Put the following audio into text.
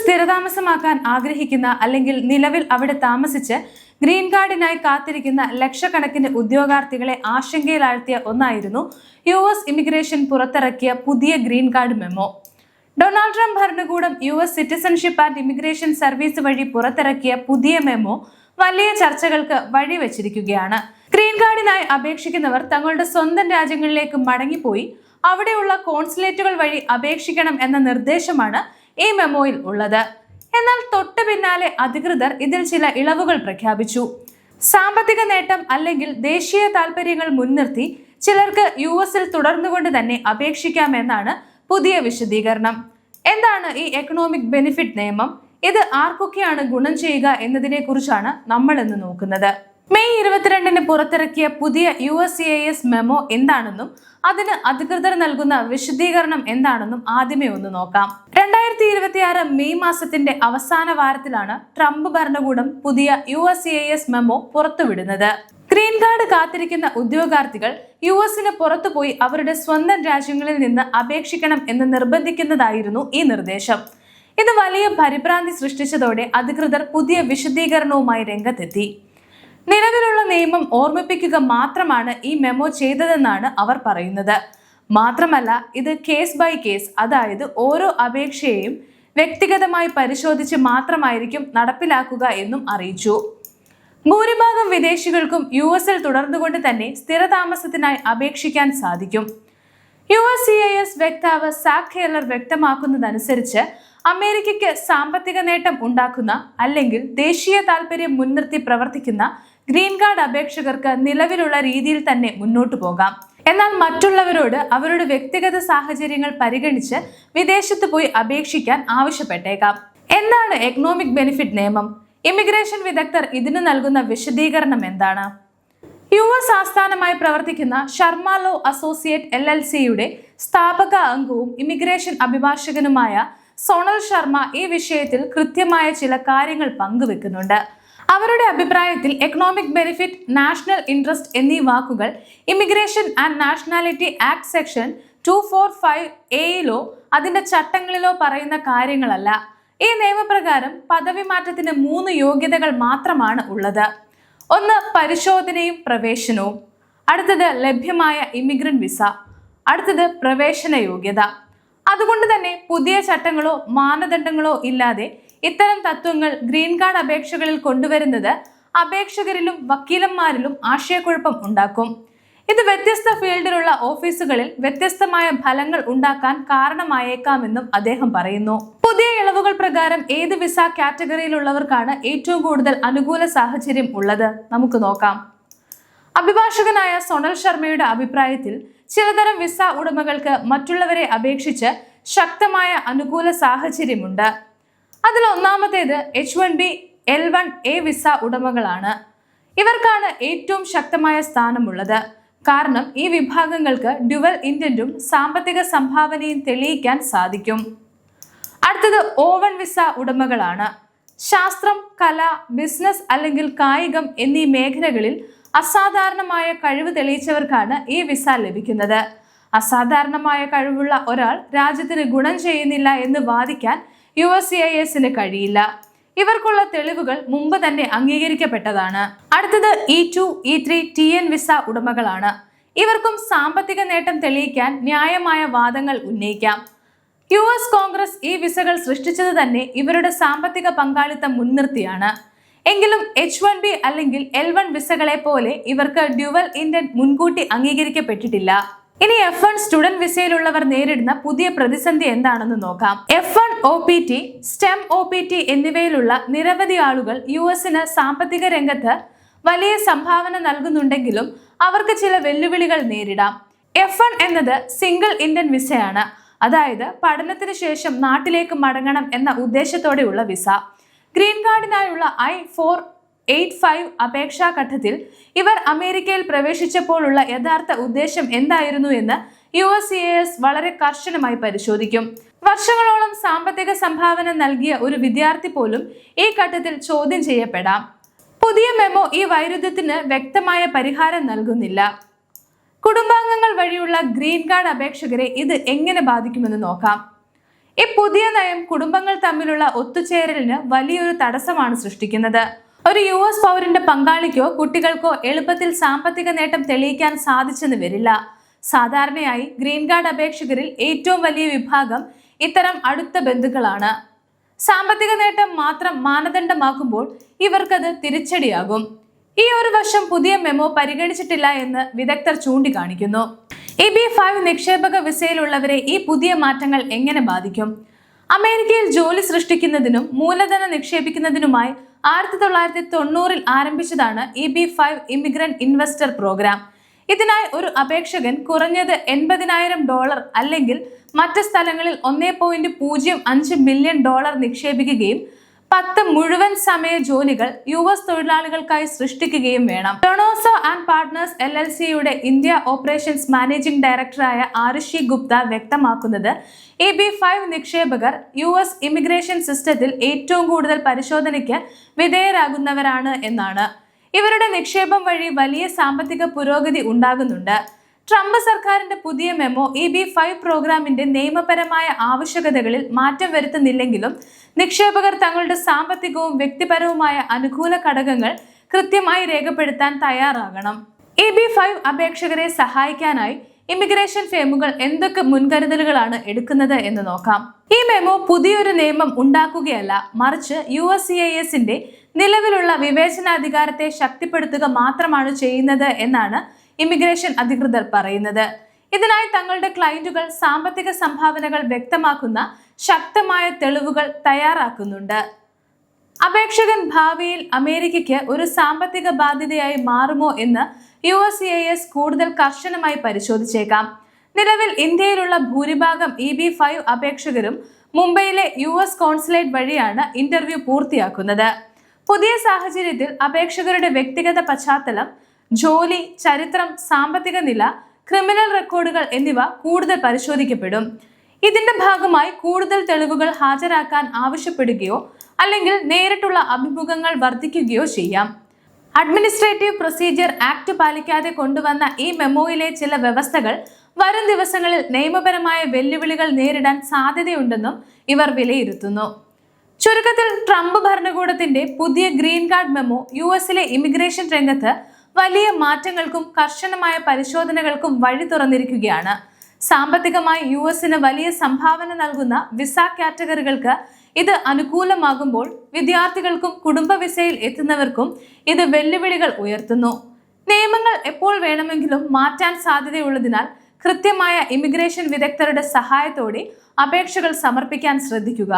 സ്ഥിരതാമസമാക്കാൻ ആഗ്രഹിക്കുന്ന അല്ലെങ്കിൽ നിലവിൽ അവിടെ താമസിച്ച് ഗ്രീൻ കാർഡിനായി കാത്തിരിക്കുന്ന ലക്ഷക്കണക്കിന് ഉദ്യോഗാർത്ഥികളെ ആശങ്കയിലാഴ്ത്തിയ ഒന്നായിരുന്നു US ഇമിഗ്രേഷൻ പുറത്തിറക്കിയ പുതിയ green card memo. Donald Trump ഭരണകൂടം US citizenship and immigration service വഴി പുറത്തിറക്കിയ പുതിയ മെമ്മോ വലിയ ചർച്ചകൾക്ക് വഴിവെച്ചിരിക്കുകയാണ്. ഗ്രീൻ കാർഡിനായി അപേക്ഷിക്കുന്നവർ തങ്ങളുടെ സ്വന്തം രാജ്യങ്ങളിലേക്ക് മടങ്ങിപ്പോയി അവിടെയുള്ള കോൺസുലേറ്റുകൾ വഴി അപേക്ഷിക്കണം എന്ന നിർദ്ദേശമാണ് ഈ മെമ്മോയിൽ ഉള്ളത്. എന്നാൽ തൊട്ടു പിന്നാലെ അധികൃതർ ഇതിൽ ചില ഇളവുകൾ പ്രഖ്യാപിച്ചു. സാമ്പത്തിക നേട്ടം അല്ലെങ്കിൽ ദേശീയ താൽപര്യങ്ങൾ മുൻനിർത്തി ചിലർക്ക് US തുടർന്നുകൊണ്ട് തന്നെ അപേക്ഷിക്കാമെന്നാണ് പുതിയ വിശദീകരണം. എന്താണ് ഈ എക്കണോമിക് ബെനിഫിറ്റ് നിയമം? ഇത് ആർക്കൊക്കെയാണ് ഗുണം ചെയ്യുക എന്നതിനെ കുറിച്ചാണ് നമ്മൾ ഇന്ന് നോക്കുന്നത്. മെയ് 22 പുറത്തിറക്കിയ പുതിയ USCIS മെമ്മോ എന്താണെന്നും അതിന് അധികൃതർ നൽകുന്ന വിശദീകരണം എന്താണെന്നും ആദ്യമേ ഒന്ന് നോക്കാം. 2026 മെയ് മാസത്തിന്റെ അവസാന വാരത്തിലാണ് ട്രംപ് ഭരണകൂടം പുതിയ USCIS മെമ്മോ പുറത്തുവിടുന്നത്. ഗ്രീൻ കാർഡ് കാത്തിരിക്കുന്ന ഉദ്യോഗാർത്ഥികൾ US പുറത്തുപോയി അവരുടെ സ്വന്തം രാജ്യങ്ങളിൽ നിന്ന് അപേക്ഷിക്കണം എന്ന് നിർബന്ധിക്കുന്നതായിരുന്നു ഈ നിർദ്ദേശം. ഇത് വലിയ പരിഭ്രാന്തി സൃഷ്ടിച്ചതോടെ അധികൃതർ പുതിയ വിശദീകരണവുമായി രംഗത്തെത്തി. നിലവിലുള്ള നിയമം ഓർമ്മിപ്പിക്കുക മാത്രമാണ് ഈ മെമ്മോ ചെയ്തതെന്നാണ് അവർ പറയുന്നത്. മാത്രമല്ല ഇത് കേസ് ബൈ കേസ്, അതായത് ഓരോ അപേക്ഷയെയും വ്യക്തിഗതമായി പരിശോധിച്ച് മാത്രമായിരിക്കും നടപ്പിലാക്കുക എന്നും അറിയിച്ചു. ഭൂരിഭാഗം വിദേശികൾക്കും US തുടർന്നുകൊണ്ട് തന്നെ സ്ഥിരതാമസത്തിനായി അപേക്ഷിക്കാൻ സാധിക്കും. USCIS വക്താവ് സാക് ഹെല്ലർ വ്യക്തമാക്കുന്നതനുസരിച്ച് അമേരിക്കയ്ക്ക് സാമ്പത്തിക നേട്ടം ഉണ്ടാക്കുന്ന അല്ലെങ്കിൽ ദേശീയ താൽപര്യം മുൻനിർത്തി പ്രവർത്തിക്കുന്ന ഗ്രീൻ കാർഡ് അപേക്ഷകർക്ക് നിലവിലുള്ള രീതിയിൽ തന്നെ മുന്നോട്ടു പോകാം. എന്നാൽ മറ്റുള്ളവരോട് അവരുടെ വ്യക്തിഗത സാഹചര്യങ്ങൾ പരിഗണിച്ച് വിദേശത്ത് പോയി അപേക്ഷിക്കാൻ ആവശ്യപ്പെട്ടേക്കാം. എന്താണ് എക്കണോമിക് ബെനിഫിറ്റ് നിയമം? ഇമിഗ്രേഷൻ വിദഗ്ധർ ഇതിന് നൽകുന്ന വിശദീകരണം എന്താണ്? US ആസ്ഥാനമായി പ്രവർത്തിക്കുന്ന ശർമ്മ ലോ അസോസിയേറ്റ് LLCയുടെ സ്ഥാപക അംഗവും ഇമിഗ്രേഷൻ അഭിഭാഷകനുമായ സോണൽ ശർമ്മ ഈ വിഷയത്തിൽ കൃത്യമായ ചില കാര്യങ്ങൾ പങ്കുവെക്കുന്നുണ്ട്. അവരുടെ അഭിപ്രായത്തിൽ എക്കണോമിക് ബെനിഫിറ്റ്, നാഷണൽ ഇൻട്രസ്റ്റ് എന്നീ വാക്കുകൾ immigration and nationality act section 245A അതിന്റെ ചട്ടങ്ങളിലോ പറയുന്ന കാര്യങ്ങളല്ല. ഈ നിയമപ്രകാരം പദവി മാറ്റത്തിന് 3 യോഗ്യതകൾ മാത്രമാണ് ഉള്ളത്. ഒന്ന് പരിശോധനയും പ്രവേശനവും, അടുത്തത് ലഭ്യമായ ഇമിഗ്രന്റ് വിസ, അടുത്തത് പ്രവേശന യോഗ്യത. അതുകൊണ്ട് തന്നെ പുതിയ ചട്ടങ്ങളോ മാനദണ്ഡങ്ങളോ ഇല്ലാതെ ഇത്തരം തത്വങ്ങൾ ഗ്രീൻ കാർഡ് അപേക്ഷകളിൽ കൊണ്ടുവരുന്നത് അപേക്ഷകരിലും വക്കീലന്മാരിലും ആശയക്കുഴപ്പം ഉണ്ടാക്കും. ഇത് വ്യത്യസ്ത ഫീൽഡിലുള്ള ഓഫീസുകളിൽ വ്യത്യസ്തമായ ഫലങ്ങൾ ഉണ്ടാക്കാൻ കാരണമായേക്കാമെന്നും അദ്ദേഹം പറയുന്നു. പുതിയ ഇളവുകൾ പ്രകാരം ഏത് വിസ കാറ്റഗറിയിലുള്ളവർക്കാണ് ഏറ്റവും കൂടുതൽ അനുകൂല സാഹചര്യം ഉള്ളത്? നമുക്ക് നോക്കാം. അഭിഭാഷകനായ സോണൽ ശർമ്മയുടെ അഭിപ്രായത്തിൽ ചിലതരം വിസ ഉടമകൾക്ക് മറ്റുള്ളവരെ അപേക്ഷിച്ച് ശക്തമായ അനുകൂല സാഹചര്യമുണ്ട്. അതിൽ ഒന്നാമത്തേത് H1B L1A വിസ ഉടമകളാണ്. ഇവർക്കാണ് ഏറ്റവും ശക്തമായ സ്ഥാനമുള്ളത്. കാരണം ഈ വിഭാഗങ്ങൾക്ക് ഡ്യുവൽ ഇന്റന്റും സാമ്പത്തിക സംഭാവനയും തെളിയിക്കാൻ സാധിക്കും. അടുത്തത് O1 വിസ ഉടമകളാണ്. ശാസ്ത്രം, കല, ബിസിനസ് അല്ലെങ്കിൽ കായികം എന്നീ മേഖലകളിൽ അസാധാരണമായ കഴിവ് തെളിയിച്ചവർക്കാണ് ഈ വിസ ലഭിക്കുന്നത്. അസാധാരണമായ കഴിവുള്ള ഒരാൾ രാജ്യത്തിന് ഗുണം ചെയ്യുന്നില്ല എന്ന് വാദിക്കാൻ USCIS കഴിയില്ല. ഇവർക്കുള്ള തെളിവുകൾ മുമ്പ് തന്നെ അംഗീകരിക്കപ്പെട്ടതാണ്. അടുത്തത് E2, E3, TN വിസ ഉടമകളാണ്. ഇവർക്കും സാമ്പത്തിക നേട്ടം തെളിയിക്കാൻ ന്യായമായ വാദങ്ങൾ ഉന്നയിക്കാം. US കോൺഗ്രസ് ഈ വിസകൾ സൃഷ്ടിച്ചത് തന്നെ ഇവരുടെ സാമ്പത്തിക പങ്കാളിത്തം മുൻനിർത്തിയാണ്. എങ്കിലും H1B അല്ലെങ്കിൽ L1 വിസകളെ പോലെ ഇവർക്ക് ഡ്യുവൽ ഇന്റന്റ് മുൻകൂട്ടി അംഗീകരിക്കപ്പെട്ടിട്ടില്ല. ഇനി F1 സ്റ്റുഡന്റ് വിസയിലുള്ളവർ നേരിടുന്ന പുതിയ പ്രതിസന്ധി എന്താണെന്ന് നോക്കാം. F1 OPT, STEM OPT എന്നിവയിലുള്ള നിരവധി ആളുകൾ US സാമ്പത്തിക രംഗത്ത് വലിയ സംഭാവന നൽകുന്നുണ്ടെങ്കിലും അവർക്ക് ചില വെല്ലുവിളികൾ നേരിടാം. F1 എന്നത് സിംഗിൾ ഇന്ത്യൻ വിസയാണ്, അതായത് പഠനത്തിന് ശേഷം നാട്ടിലേക്ക് മടങ്ങണം എന്ന ഉദ്ദേശത്തോടെയുള്ള വിസ. ഗ്രീൻ കാർഡിനായുള്ള I-485 അപേക്ഷാ ഘട്ടത്തിൽ ഇവർ അമേരിക്കയിൽ പ്രവേശിച്ചപ്പോഴുള്ള യഥാർത്ഥ ഉദ്ദേശം എന്തായിരുന്നു എന്ന് USCIS വളരെ കർശനമായി പരിശോധിക്കും. വർഷങ്ങളോളം സാമ്പത്തിക സംഭാവന നൽകിയ ഒരു വിദ്യാർത്ഥി പോലും ഈ ഘട്ടത്തിൽ ചോദ്യം ചെയ്യപ്പെടാം. പുതിയ മെമ്മോ ഈ വൈരുദ്ധ്യത്തിന് വ്യക്തമായ പരിഹാരം നൽകുന്നില്ല. കുടുംബാംഗങ്ങൾ വഴിയുള്ള ഗ്രീൻ കാർഡ് അപേക്ഷകരെ ഇത് എങ്ങനെ ബാധിക്കുമെന്ന് നോക്കാം. ഈ പുതിയ നയം കുടുംബങ്ങൾ തമ്മിലുള്ള ഒത്തുചേരലിന് വലിയൊരു തടസ്സമാണ് സൃഷ്ടിക്കുന്നത്. ഒരു US പൗരന്റെ പങ്കാളിക്കോ കുട്ടികൾക്കോ എളുപ്പത്തിൽ സാമ്പത്തിക നേട്ടം തെളിയിക്കാൻ സാധിച്ചെന്ന് വരില്ല. സാധാരണയായി ഗ്രീൻ കാർഡ് അപേക്ഷകരിൽ ഏറ്റവും വലിയ വിഭാഗം ഇത്തരം അടുത്ത ബന്ധുക്കളാണ്. സാമ്പത്തിക നേട്ടം മാത്രം മാനദണ്ഡമാക്കുമ്പോൾ ഇവർക്കത് തിരിച്ചടിയാകും. ഈ ഒരു വശം പുതിയ മെമ്മോ പരിഗണിച്ചിട്ടില്ല എന്ന് വിദഗ്ധർ ചൂണ്ടിക്കാണിക്കുന്നു. EB-5 നിക്ഷേപക വിസയിലുള്ളവരെ ഈ പുതിയ മാറ്റങ്ങൾ എങ്ങനെ ബാധിക്കും? അമേരിക്കയിൽ ജോലി സൃഷ്ടിക്കുന്നതിനും മൂലധനം നിക്ഷേപിക്കുന്നതിനുമായി 1990 ആരംഭിച്ചതാണ് EB-5 ഇമിഗ്രന്റ് ഇൻവെസ്റ്റർ പ്രോഗ്രാം. ഇതിനായി ഒരു അപേക്ഷകൻ കുറഞ്ഞത് $80,000 അല്ലെങ്കിൽ മറ്റ് സ്ഥലങ്ങളിൽ $1.05 ബില്യൺ നിക്ഷേപിക്കുകയും 10 മുഴുവൻ സമയ ജോലികൾ US തൊഴിലാളികൾക്കായി സൃഷ്ടിക്കുകയും വേണം. ടൊണോസോ ആൻഡ് പാർട്ട്നേഴ്സ് LLCയുടെ ഇന്ത്യ ഓപ്പറേഷൻസ് മാനേജിംഗ് ഡയറക്ടറായ ആരുഷി ഗുപ്ത വ്യക്തമാക്കുന്നത് EB-5 നിക്ഷേപകർ US ഇമിഗ്രേഷൻ സിസ്റ്റത്തിൽ ഏറ്റവും കൂടുതൽ പരിശോധനയ്ക്ക് വിധേയരാകുന്നവരാണ് എന്നാണ്. ഇവരുടെ നിക്ഷേപം വഴി വലിയ സാമ്പത്തിക പുരോഗതി ഉണ്ടാകുന്നുണ്ട്. ട്രംപ് സർക്കാരിന്റെ പുതിയ മെമ്മോ EB-5 പ്രോഗ്രാമിന്റെ നിയമപരമായ ആവശ്യകതകളിൽ മാറ്റം വരുത്തുന്നില്ലെങ്കിലും നിക്ഷേപകർ തങ്ങളുടെ സാമ്പത്തികവും വ്യക്തിപരവുമായ അനുകൂല ഘടകങ്ങൾ കൃത്യമായി രേഖപ്പെടുത്താൻ തയ്യാറാകണം. EB-5 അപേക്ഷകരെ സഹായിക്കാനായി ഇമിഗ്രേഷൻ ഫേമുകൾ എന്തൊക്കെ മുൻകരുതലുകളാണ് എടുക്കുന്നത് എന്ന് നോക്കാം. ഈ മെമ്മോ പുതിയൊരു നിയമം ഉണ്ടാക്കുകയല്ല, മറിച്ച് USCISന്റെ നിലവിലുള്ള വിവേചനാധികാരത്തെ ശക്തിപ്പെടുത്തുക മാത്രമാണ് ചെയ്യുന്നത് എന്നാണ് ഇമിഗ്രേഷൻ അധികൃതർ പറയുന്നത്. ഇതിനായി തങ്ങളുടെ ക്ലയന്റുകൾ സാമ്പത്തിക സംഭാവനകൾ വ്യക്തമാക്കുന്ന ശക്തമായ തെളിവുകൾ തയ്യാറാക്കുന്നുണ്ട്. അപേക്ഷകൻ ഭാവിയിൽ അമേരിക്കയ്ക്ക് ഒരു സാമ്പത്തിക ബാധ്യതയായി മാറുമോ എന്ന് USCIS കൂടുതൽ കർശനമായി പരിശോധിച്ചേക്കാം. നിലവിൽ ഇന്ത്യയിലുള്ള ഭൂരിഭാഗം EB-5 അപേക്ഷകരും മുംബൈയിലെ US കോൺസുലേറ്റ് വഴിയാണ് ഇന്റർവ്യൂ പൂർത്തിയാക്കുന്നത്. പുതിയ സാഹചര്യത്തിൽ അപേക്ഷകരുടെ വ്യക്തിഗത പശ്ചാത്തലം, ജോലി, ചരിത്രം, സാമ്പത്തിക നില, ക്രിമിനൽ റെക്കോർഡുകൾ എന്നിവ കൂടുതൽ പരിശോധിക്കപ്പെടും. ഇതിന്റെ ഭാഗമായി കൂടുതൽ തെളിവുകൾ ഹാജരാക്കാൻ ആവശ്യപ്പെടുകയോ അല്ലെങ്കിൽ നേരിട്ടുള്ള അഭിമുഖങ്ങൾ വർദ്ധിക്കുകയോ ചെയ്യാം. അഡ്മിനിസ്ട്രേറ്റീവ് പ്രൊസീജിയർ ആക്ട് പാലിക്കാതെ കൊണ്ടുവന്ന ഈ മെമ്മോയിലെ ചില വ്യവസ്ഥകൾ വരും ദിവസങ്ങളിൽ നിയമപരമായ വെല്ലുവിളികൾ നേരിടാൻ സാധ്യതയുണ്ടെന്നും ഇവർ വിലയിരുത്തുന്നു. ചുരുക്കത്തിൽ ട്രംപ് ഭരണകൂടത്തിന്റെ പുതിയ ഗ്രീൻ കാർഡ് മെമ്മോ US-ലെ ഇമിഗ്രേഷൻ രംഗത്ത് വലിയ മാറ്റങ്ങൾക്കും കർശനമായ പരിശോധനകൾക്കും വഴി തുറന്നിരിക്കുകയാണ്. സാമ്പത്തികമായി US-ന് വലിയ സംഭാവന നൽകുന്ന വിസ കാറ്റഗറികൾക്ക് ഇത് അനുകൂലമാകുമ്പോൾ വിദ്യാർത്ഥികൾക്കും കുടുംബ വിസയിൽ എത്തുന്നവർക്കും ഇത് വെല്ലുവിളികൾ ഉയർത്തുന്നു. നിയമങ്ങൾ എപ്പോൾ വേണമെങ്കിലും മാറ്റാൻ സാധ്യതയുള്ളതിനാൽ കൃത്യമായ ഇമിഗ്രേഷൻ വിദഗ്ധരുടെ സഹായത്തോടെ അപേക്ഷകൾ സമർപ്പിക്കാൻ ശ്രദ്ധിക്കുക.